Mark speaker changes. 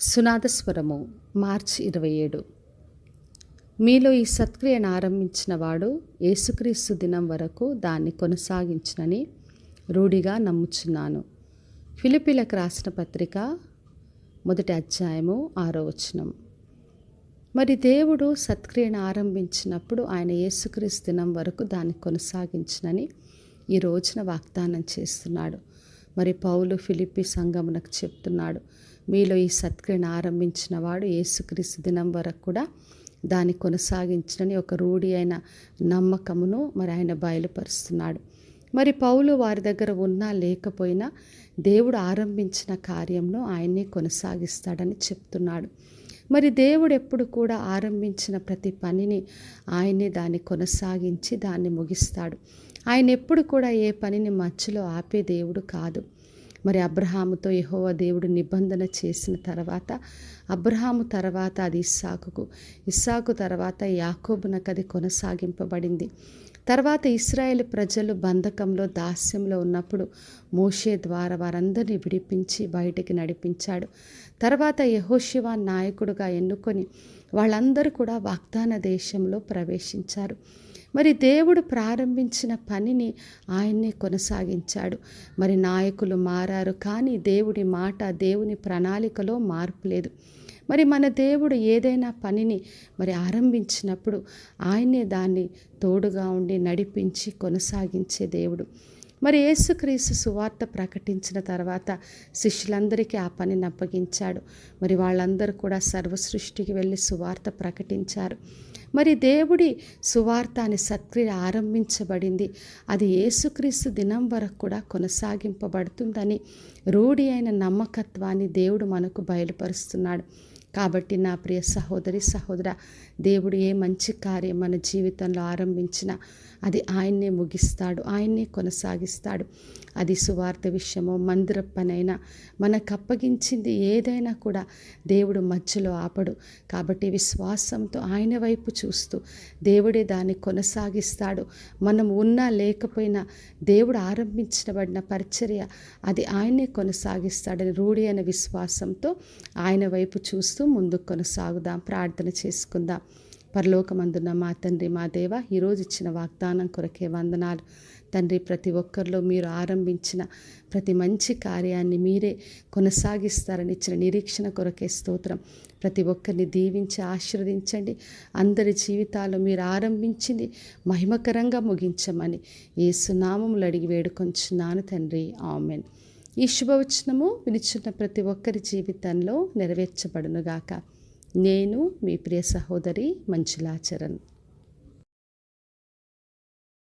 Speaker 1: సునాదస్వరము మార్చి 27. మీలో ఈ సత్క్రియను ఆరంభించిన వాడు యేసుక్రీస్తు దినం వరకు దాన్ని కొనసాగించునని రూఢిగా నమ్ముచున్నాను. ఫిలిప్పీలకు రాసిన పత్రిక 1వ అధ్యాయము 6వ వచనం. మరి దేవుడు సత్క్రియను ఆరంభించినప్పుడు ఆయన యేసుక్రీస్తు దినం వరకు దాన్ని కొనసాగించునని ఈ రోజున వాగ్దానం చేస్తున్నాడు. మరి పౌలు ఫిలిప్పీ సంఘమునకు చెప్తున్నాడు, మీలో ఈ సత్క్రియను ఆరంభించిన వాడు యేసుక్రీస్తు దినం వరకు కూడా దాన్ని కొనసాగించడని ఒక రూఢి అయిన నమ్మకమును మరి ఆయన బయలుపరుస్తున్నాడు. మరి పౌలు వారి దగ్గర ఉన్నా లేకపోయినా దేవుడు ఆరంభించిన కార్యంను ఆయన్నే కొనసాగిస్తాడని చెప్తున్నాడు. మరి దేవుడు ఎప్పుడు కూడా ఆరంభించిన ప్రతి పనిని ఆయనే దాన్ని కొనసాగించి దాన్ని ముగిస్తాడు. ఆయన ఎప్పుడు కూడా ఏ పనిని మధ్యలో ఆపే దేవుడు కాదు. మరి అబ్రహాముతో యెహోవా దేవుడు నిబంధన చేసిన తర్వాత అబ్రహాము తర్వాత అది ఇస్సాకు తర్వాత యాకోబునకు అది కొనసాగింపబడింది. తర్వాత ఇశ్రాయేలు ప్రజలు బంధకంలో దాస్యంలో ఉన్నప్పుడు మోషే ద్వారా వారందరినీ విడిపించి బయటికి నడిపించాడు. తర్వాత యెహోషువ నాయకుడుగా ఎన్నుకొని వాళ్ళందరూ కూడా వాగ్దాన దేశంలో ప్రవేశించారు. మరి దేవుడు ప్రారంభించిన పనిని ఆయన్నే కొనసాగించాడు. మరి నాయకులు మారారు, కానీ దేవుడి మాట, దేవుని ప్రణాళికలో మార్పు లేదు. మరి మన దేవుడు ఏదైనా పనిని మరి ఆరంభించినప్పుడు ఆయనే దాన్ని తోడుగా ఉండి నడిపించి కొనసాగించే దేవుడు. మరి యేసుక్రీస్తు సువార్త ప్రకటించిన తర్వాత శిష్యులందరికీ ఆ పనిని అప్పగించాడు. మరి వాళ్ళందరూ కూడా సర్వసృష్టికి వెళ్ళి సువార్త ప్రకటించారు. మరి దేవుడి సువార్త అనే సత్క్రియ ఆరంభించబడింది. అది యేసుక్రీస్తు దినం వరకు కూడా కొనసాగింపబడుతుందని రూఢి అయిన నమ్మకత్వాన్ని దేవుడు మనకు బయలుపరుస్తున్నాడు. కాబట్టి నా ప్రియ సహోదరి సహోదర, దేవుడు ఏ మంచి కార్యం మన జీవితంలో ఆరంభించినా అది ఆయన్నే ముగిస్తాడు, ఆయన్నే కొనసాగిస్తాడు. అది సువార్త విషయమో మందిర పనైనా మనకు అప్పగించింది ఏదైనా కూడా దేవుడు మధ్యలో ఆపడు. కాబట్టి విశ్వాసంతో ఆయన వైపు చూస్తూ దేవుడే దాన్ని కొనసాగిస్తాడు. మనం ఉన్నా లేకపోయినా దేవుడు ఆరంభించబడిన పరిచర్య అది ఆయనే కొనసాగిస్తాడని రూఢి అయిన విశ్వాసంతో ఆయన వైపు చూస్తూ ముందుకు కొనసాగుదాం. ప్రార్థన చేసుకుందాం. పరలోకమందున్న మా తండ్రి, మా దేవ, ఈరోజు ఇచ్చిన వాగ్దానం కొరకే వందనాలు తండ్రి. ప్రతి ఒక్కరిలో మీరు ఆరంభించిన ప్రతి మంచి కార్యాన్ని మీరే కొనసాగిస్తారని ఇచ్చిన నిరీక్షణ కొరకే స్తోత్రం. ప్రతి ఒక్కరిని దీవించి ఆశీర్వదించండి. అందరి జీవితాల్లో మీరు ఆరంభించింది మహిమకరంగా ముగించమని యేసు నామములో అడిగి వేడుకొంచున్నాను తండ్రి, ఆమెన్. ఈ శుభవచనము వినిచున్న ప్రతి ఒక్కరి జీవితంలో నెరవేర్చబడునుగాక. నేను మీ ప్రియ సహోదరి మంజులా చరణ్.